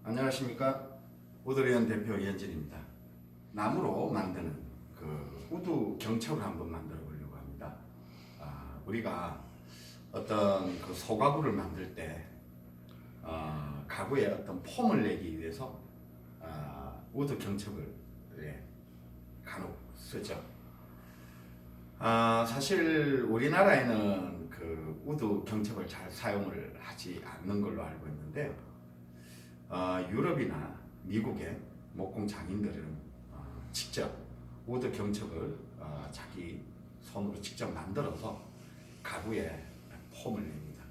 안녕하십니까. 우드리언 대표 이현진입니다. 나무로 만드는 우드 경첩을 한번 만들어 보려고 합니다. 우리가 어떤 소가구를 만들 때 가구에 어떤 폼을 내기 위해서 우드 경첩을 간혹 쓰죠. 사실 우리나라에는 우드 경첩을 잘 사용을 하지 않는 걸로 알고 있는데요. 유럽이나 미국의 목공 장인들은 직접 우드 경첩을 자기 손으로 직접 만들어서 가구에 폼을 냅니다.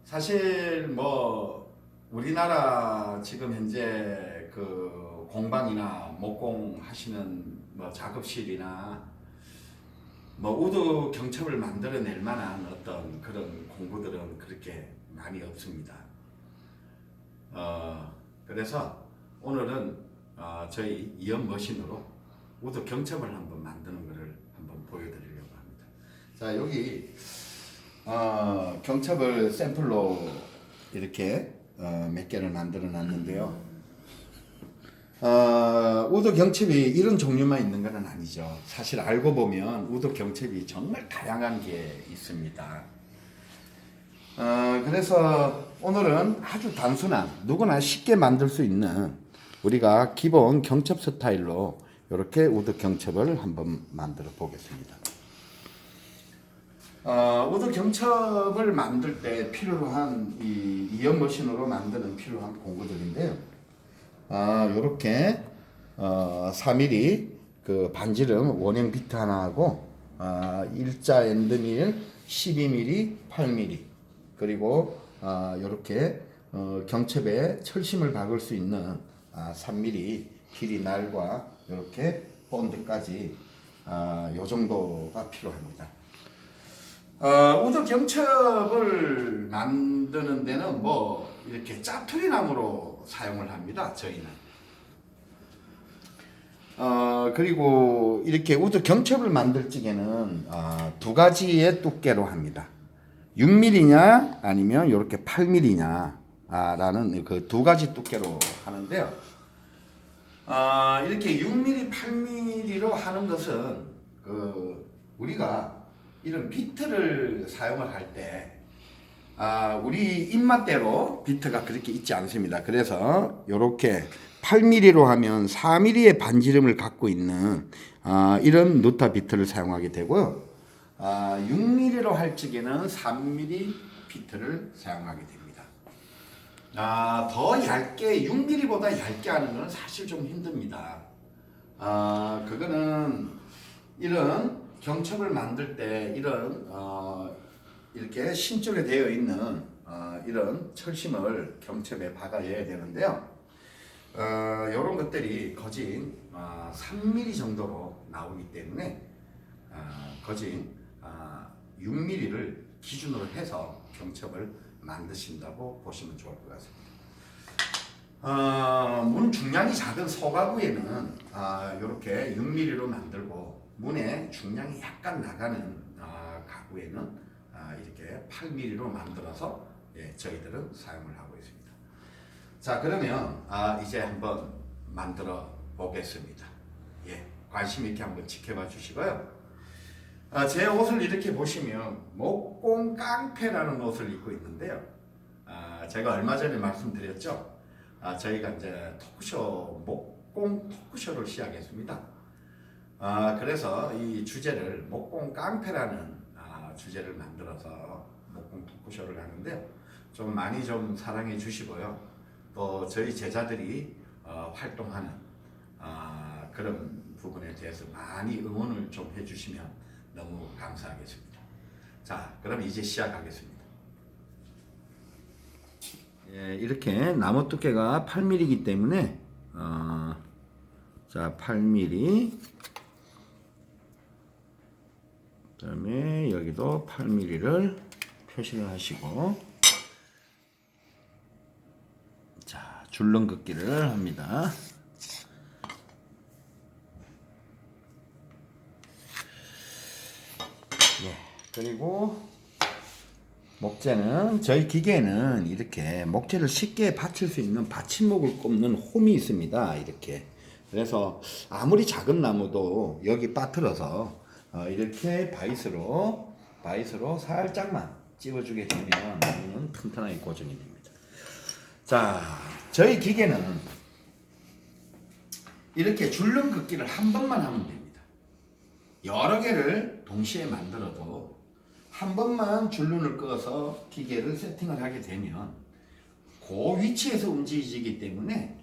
사실 우리나라 지금 현재 공방이나 목공 하시는 작업실이나 우드 경첩을 만들어낼 만한 어떤 그런 공부들은 그렇게 많이 없습니다. 그래서 오늘은 저희 이연 머신으로 우드 경첩을 한번 만드는 것을 한번 보여드리려고 합니다. 자, 여기 경첩을 샘플로 이렇게 몇 개를 만들어 놨는데요. 우드 경첩이 이런 종류만 있는 건 아니죠. 사실 알고 보면 우드 경첩이 정말 다양한 게 있습니다. 그래서 오늘은 아주 단순한 누구나 쉽게 만들 수 있는 우리가 기본 경첩 스타일로 이렇게 우드 경첩을 한번 만들어 보겠습니다. 우드 경첩을 만들 때 필요한 이연 머신으로 만드는 필요한 공구들인데요. 요렇게 4mm 반지름 원형 비트 하나 하고 일자 엔드밀 12mm, 8mm 그리고 요렇게 경첩에 철심을 박을 수 있는 3mm 길이 날과 요렇게 본드까지 요 정도가 필요합니다. 우드 경첩을 만드는 데는 이렇게 짜투리 나무로 사용을 합니다. 저희는. 그리고 이렇게 우드 경첩을 만들 적에는 두 가지의 두께로 합니다. 6mm냐 아니면 이렇게 8mm냐 라는 그 두 가지 두께로 하는데요. 이렇게 6mm, 8mm로 하는 것은 우리가 이런 비트를 사용을 할 때 우리 입맛대로 비트가 그렇게 있지 않습니다. 그래서 이렇게 8mm로 하면 4mm의 반지름을 갖고 있는 이런 누타 비트를 사용하게 되고요. 6mm로 할 적에는 3mm 비트를 사용하게 됩니다. 더 얇게 6mm보다 얇게 하는 것은 사실 좀 힘듭니다. 그거는 이런 경첩을 만들 때 이런 이렇게 신줄에 되어 있는 이런 철심을 경첩에 박아야 되는데요. 이런 것들이 거진 3mm 정도로 나오기 때문에 거진 6mm를 기준으로 해서 경첩을 만드신다고 보시면 좋을 것 같습니다. 문 중량이 작은 소가구에는 이렇게 6mm로 만들고 문의 중량이 약간 나가는 가구에는 이렇게 8mm로 만들어서 저희들은 사용을 하고 있습니다. 자, 그러면 이제 한번 만들어 보겠습니다. 관심 있게 한번 지켜봐 주시고요. 제 옷을 이렇게 보시면 목공 깡패라는 옷을 입고 있는데요. 제가 얼마 전에 말씀드렸죠. 저희가 이제 토크쇼 목공 토크쇼를 시작했습니다. 그래서 이 주제를 목공 깡패라는 주제를 만들어서 목공 토크쇼를 하는데요. 좀 많이 좀 사랑해 주시고요. 또 저희 제자들이 활동하는 그런 부분에 대해서 많이 응원을 좀 해주시면 너무 감사하겠습니다. 자, 그럼 이제 시작하겠습니다. 이렇게 나무 두께가 8mm이기 때문에 자, 8mm 그 다음에 여기도 8mm를 표시를 하시고 자, 줄넘 긋기를 합니다. 그리고 목재는 저희 기계에는 이렇게 목재를 쉽게 받칠 수 있는 받침목을 꼽는 홈이 있습니다. 이렇게. 그래서 아무리 작은 나무도 여기 빠뜨려서 이렇게 바이스로 살짝만 찝어주게 되면 나무는 튼튼하게 고정이 됩니다. 자, 저희 기계는 이렇게 줄눈 긋기를 한 번만 하면 됩니다. 여러 개를 동시에 만들어도 한 번만 줄눈을 꺼서 기계를 세팅을 하게 되면 그 위치에서 움직이기 때문에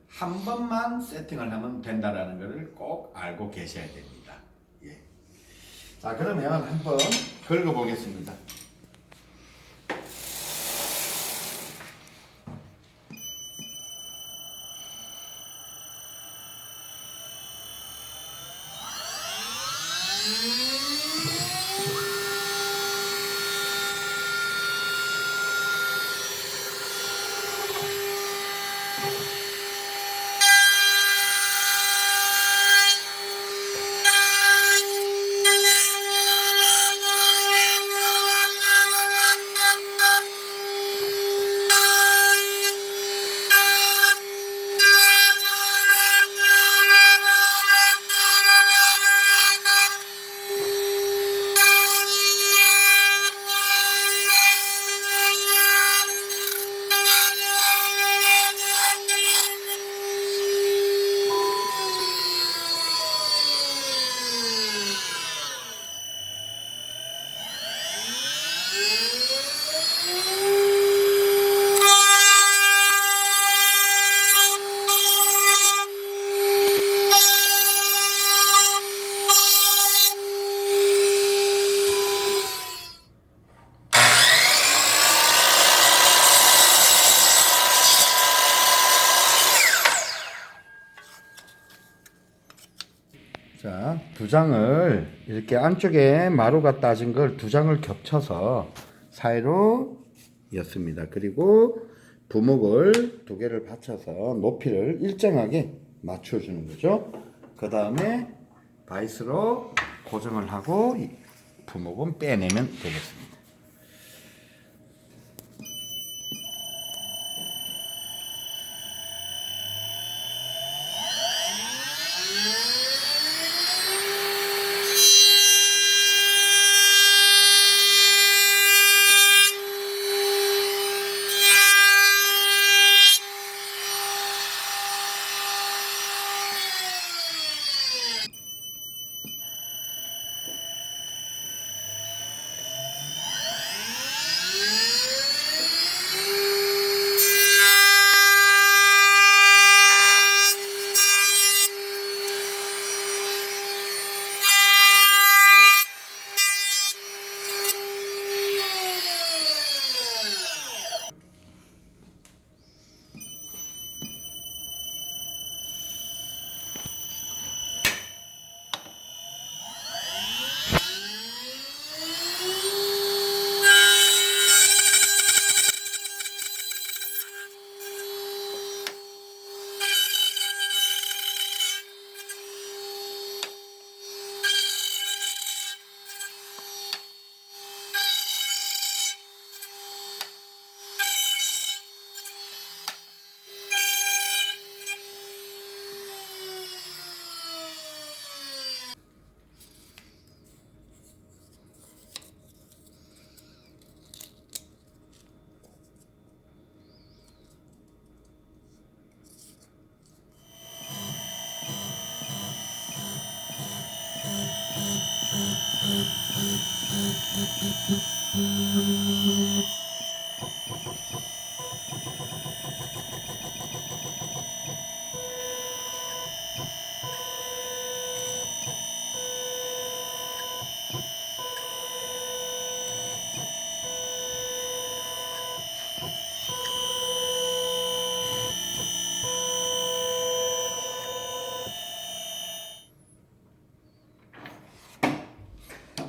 한 번만 세팅을 하면 된다라는 것을 꼭 알고 계셔야 됩니다. 예. 자, 그러면 한번 긁어 보겠습니다. 자, 두 장을 이렇게 안쪽에 마루가 따진 걸 두 장을 겹쳐서 사이로 였습니다. 그리고 부목을 두 개를 받쳐서 높이를 일정하게 맞춰주는 거죠. 그 다음에 바이스로 고정을 하고 부목은 빼내면 되겠습니다.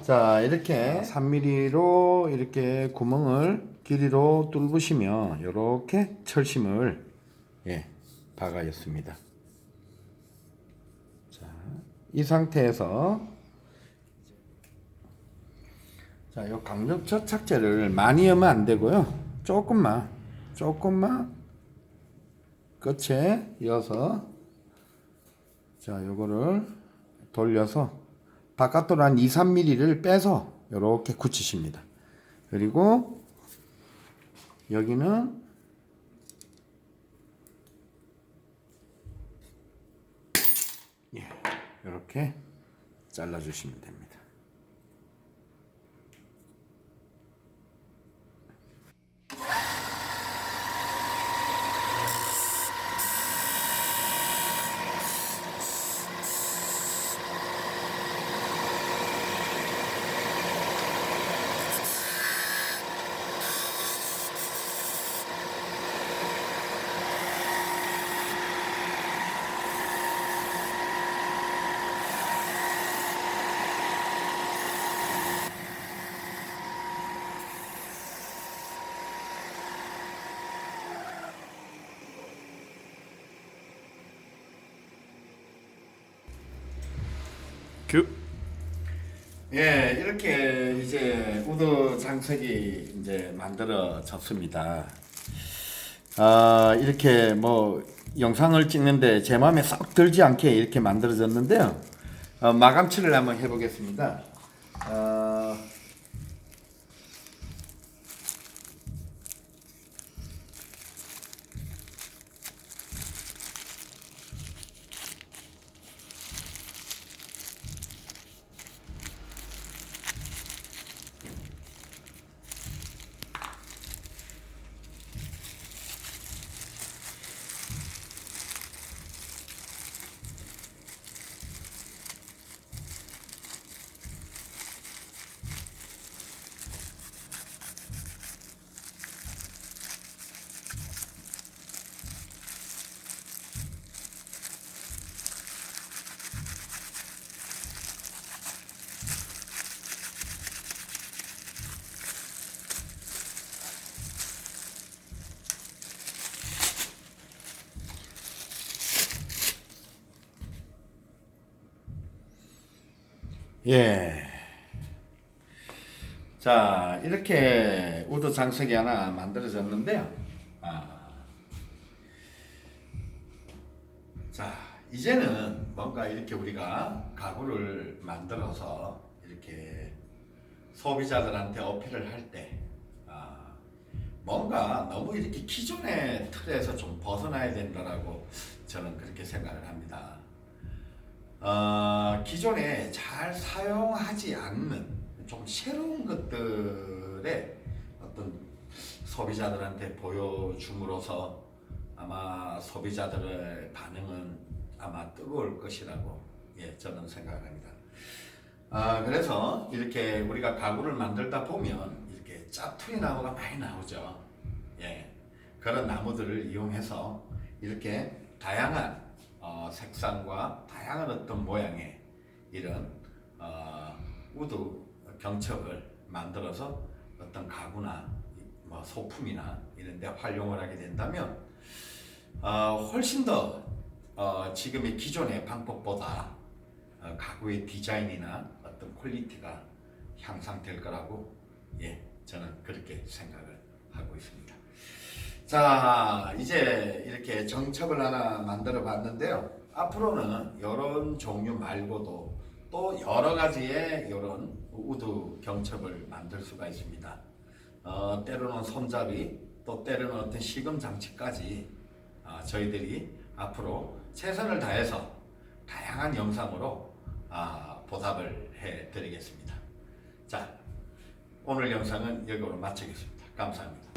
자, 이렇게 3mm로 이렇게 구멍을 길이로 뚫으시면 이렇게 철심을 박아였습니다. 자, 이 상태에서 자, 요 강력 접착제를 많이 하면 안 되고요. 조금만 끝에 이어서 자, 요거를 돌려서 바깥으로 한 2-3mm를 빼서 이렇게 굳히십니다. 그리고 여기는 이렇게 잘라주시면 됩니다. 예, 이렇게 이제 우드 장석이 이제 만들어졌습니다. 이렇게 뭐 영상을 찍는데 제 마음에 썩 들지 않게 이렇게 만들어졌는데요. 마감칠을 한번 해보겠습니다. 예. 자, 이렇게 우드 장석이 하나 만들어졌는데요. 자, 이제는 뭔가 이렇게 우리가 가구를 만들어서 이렇게 소비자들한테 어필을 할 때, 뭔가 너무 이렇게 기존의 틀에서 좀 벗어나야 된다라고 저는 그렇게 생각을 합니다. 기존에 잘 사용하지 않는 좀 새로운 것들에 어떤 소비자들한테 보여줌으로써 아마 소비자들의 반응은 아마 뜨거울 것이라고 저는 생각을 합니다. 그래서 이렇게 우리가 가구를 만들다 보면 이렇게 짜투리 나무가 많이 나오죠. 그런 나무들을 이용해서 이렇게 다양한 색상과 다양한 어떤 모양의 이런 우드 경첩을 만들어서 어떤 가구나 뭐 소품이나 이런 데 활용을 하게 된다면 훨씬 더 지금의 기존의 방법보다 가구의 디자인이나 어떤 퀄리티가 향상될 거라고 저는 그렇게 생각을 하고 있습니다. 자, 이제 이렇게 정첩을 하나 만들어 봤는데요. 앞으로는 이런 종류 말고도 또 여러 가지의 이런 우드 경첩을 만들 수가 있습니다. 때로는 손잡이, 또 때로는 어떤 시금 장치까지 저희들이 앞으로 최선을 다해서 다양한 영상으로 보답을 해 드리겠습니다. 자, 오늘 영상은 여기로 마치겠습니다. 감사합니다.